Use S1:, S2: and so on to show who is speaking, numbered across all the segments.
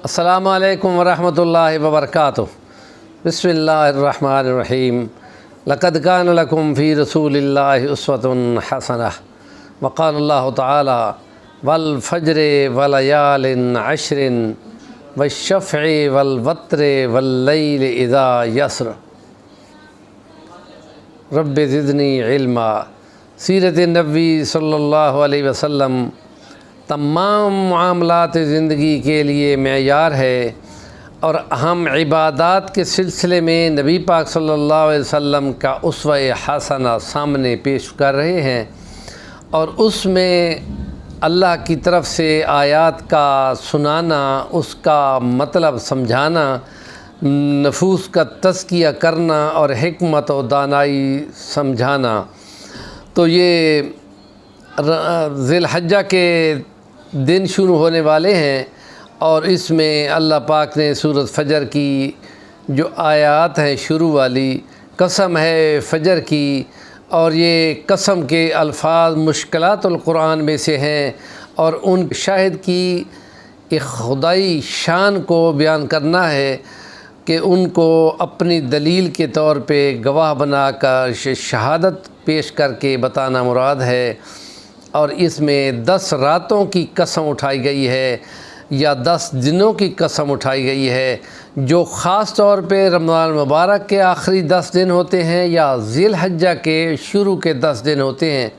S1: السلام علیکم ورحمۃ اللہ وبرکاتہ۔ بسم اللہ الرحمن الرحیم۔ لقد کان لکم فی رسول اللہ اسوۃ حسنہ۔ وقال اللہ تعالی والفجر ولیال عشر والشفع والوتر واللیل اذا یسر رب زدنی علما۔ سیرت نبی صلی اللہ علیہ وسلم تمام معاملات زندگی کے لیے معیار ہے، اور ہم عبادات کے سلسلے میں نبی پاک صلی اللہ علیہ وسلم کا اسوہ حسنہ سامنے پیش کر رہے ہیں، اور اس میں اللہ کی طرف سے آیات کا سنانا، اس کا مطلب سمجھانا، نفوس کا تزکیہ کرنا اور حکمت و دانائی سمجھانا۔ تو یہ ذی الحجہ کے دن شروع ہونے والے ہیں، اور اس میں اللہ پاک نے سورۃ فجر کی جو آیات ہیں شروع والی، قسم ہے فجر کی، اور یہ قسم کے الفاظ مشکلات القرآن میں سے ہیں، اور ان شاہد کی ایک خدائی شان کو بیان کرنا ہے کہ ان کو اپنی دلیل کے طور پہ گواہ بنا کر شہادت پیش کر کے بتانا مراد ہے۔ اور اس میں 10 راتوں کی قسم اٹھائی گئی ہے یا 10 دنوں کی قسم اٹھائی گئی ہے، جو خاص طور پہ رمضان المبارک کے آخری 10 دن ہوتے ہیں یا ذی الحجہ کے شروع کے 10 دن ہوتے ہیں،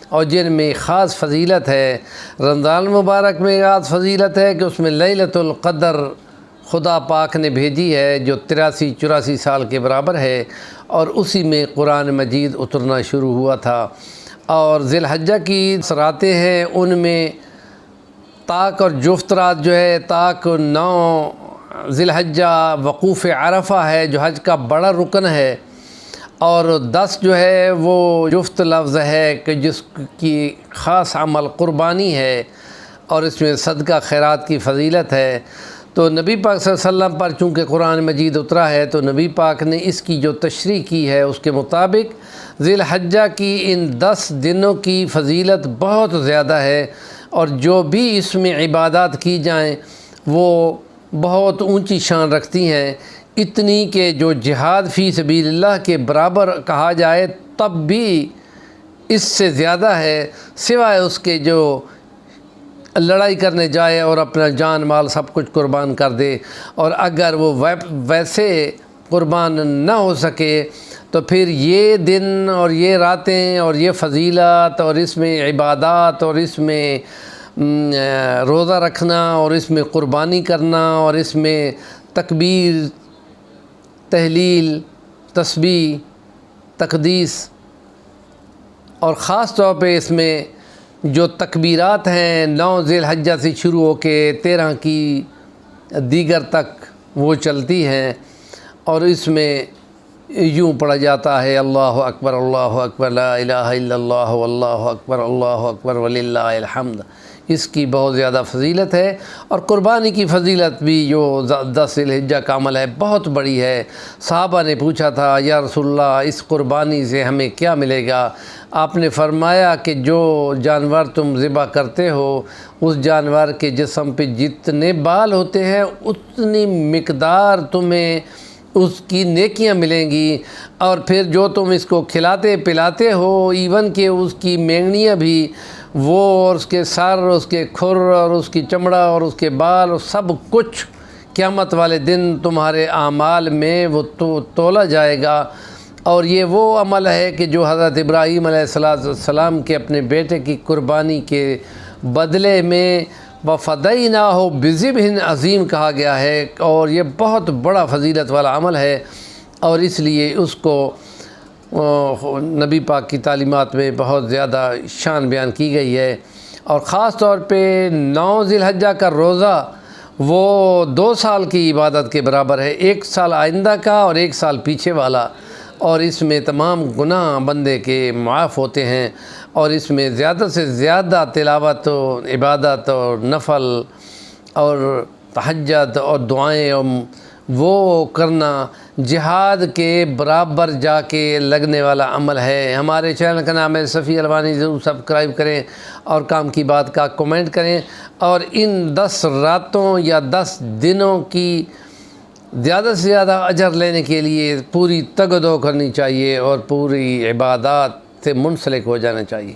S1: اور جن میں خاص فضیلت ہے۔ رمضان المبارک میں خاص فضیلت ہے کہ اس میں لیلۃ القدر خدا پاک نے بھیجی ہے، جو 83-84 سال کے برابر ہے، اور اسی میں قرآن مجید اترنا شروع ہوا تھا۔ اور ذی الحجہ کی راتیں ہیں، ان میں طاق اور جفت رات جو ہے، طاق 9 ذی الحجہ وقوف عرفہ ہے جو حج کا بڑا رکن ہے، اور 10 جو ہے وہ جفت لفظ ہے کہ جس کی خاص عمل قربانی ہے، اور اس میں صدقہ خیرات کی فضیلت ہے۔ تو نبی پاک صلی اللہ علیہ وسلم پر چونکہ قرآن مجید اترا ہے، تو نبی پاک نے اس کی جو تشریح کی ہے اس کے مطابق ذی الحجہ کی ان 10 دنوں کی فضیلت بہت زیادہ ہے، اور جو بھی اس میں عبادات کی جائیں وہ بہت اونچی شان رکھتی ہیں، اتنی کہ جو جہاد فی سبیل اللہ کے برابر کہا جائے تب بھی اس سے زیادہ ہے، سوائے اس کے جو لڑائی کرنے جائے اور اپنا جان مال سب کچھ قربان کر دے۔ اور اگر وہ ویسے قربان نہ ہو سکے تو پھر یہ دن اور یہ راتیں اور یہ فضیلت اور اس میں عبادات اور اس میں روزہ رکھنا اور اس میں قربانی کرنا اور اس میں تکبیر، تہلیل، تسبیح، تقدیس، اور خاص طور پہ اس میں جو تکبیرات ہیں 9 ذی الحجہ سے شروع ہو کے 13 کی دیگر تک وہ چلتی ہیں، اور اس میں یوں پڑھا جاتا ہے اللہ اکبر لا الہ الا اللہ واللہ اکبر وللہ الحمد۔ اس کی بہت زیادہ فضیلت ہے، اور قربانی کی فضیلت بھی جو 10 ذی الحجہ کا عمل ہے بہت بڑی ہے۔ صحابہ نے پوچھا تھا یا رسول اللہ اس قربانی سے ہمیں کیا ملے گا؟ آپ نے فرمایا کہ جو جانور تم ذبح کرتے ہو اس جانور کے جسم پہ جتنے بال ہوتے ہیں اتنی مقدار تمہیں اس کی نیکیاں ملیں گی، اور پھر جو تم اس کو کھلاتے پلاتے ہو، ایون کہ اس کی مینگنیاں بھی، وہ اور اس کے سر، اس کے کھر اور اس کی چمڑا اور اس کے بال اور سب کچھ قیامت والے دن تمہارے اعمال میں وہ تولا جائے گا۔ اور یہ وہ عمل ہے کہ جو حضرت ابراہیم علیہ السلام کے اپنے بیٹے کی قربانی کے بدلے میں وَفَدَيْنَاهُ بِذِبْحٍ عظیم کہا گیا ہے، اور یہ بہت بڑا فضیلت والا عمل ہے، اور اس لیے اس کو نبی پاک کی تعلیمات میں بہت زیادہ شان بیان کی گئی ہے۔ اور خاص طور پہ 9 ذی الحجہ کا روزہ وہ 2 سال کی عبادت کے برابر ہے، 1 سال آئندہ کا اور 1 سال پیچھے والا، اور اس میں تمام گناہ بندے کے معاف ہوتے ہیں، اور اس میں زیادہ سے زیادہ تلاوت و عبادت اور نفل اور تہجد اور دعائیں وہ کرنا جہاد کے برابر جا کے لگنے والا عمل ہے۔ ہمارے چینل کا نام ہے صفی الوانی، ضرور سبسکرائب کریں اور کام کی بات کا کمنٹ کریں، اور ان 10 راتوں یا 10 دنوں کی زیادہ سے زیادہ اجر لینے کے لیے پوری تگ و دو کرنی چاہیے اور پوری عبادات سے منسلک ہو جانا چاہیے۔